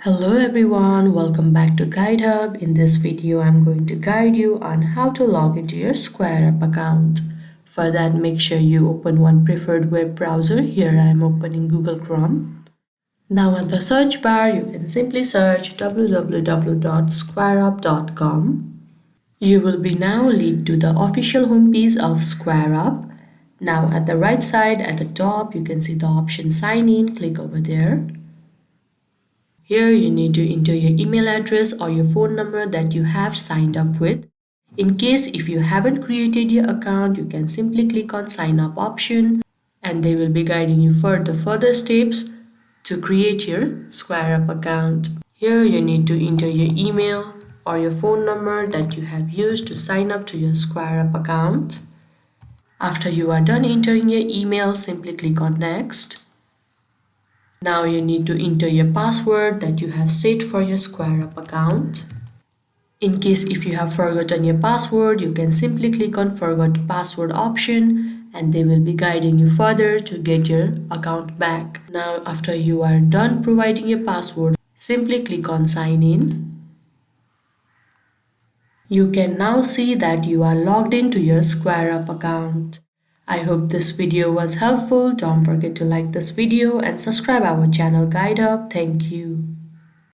Hello everyone, welcome back to GuideHub. In this video, I'm going to guide you on how to log into your SquareUp account. For that, make sure you open one preferred web browser. Here I'm opening Google Chrome. Now at the search bar, you can simply search www.squareup.com. You will be now lead to the official homepage of SquareUp. Now at the right side at the top, you can see the option sign in. Click over there. Here you need to enter your email address or your phone number that you have signed up with. In case if you haven't created your account, you can simply click on sign up option and they will be guiding you for the further steps to create your SquareUp account. Here you need to enter your email or your phone number that you have used to sign up to your SquareUp account. After you are done entering your email, simply click on next. Now you need to enter your password that you have set for your SquareUp account. In case if you have forgotten your password, you can simply click on forgot password option and they will be guiding you further to get your account back. Now after you are done providing your password, simply click on sign in. You can now see that you are logged into your SquareUp account. I hope this video was helpful. Don't forget to like this video and subscribe our channel GuideUp. Thank you.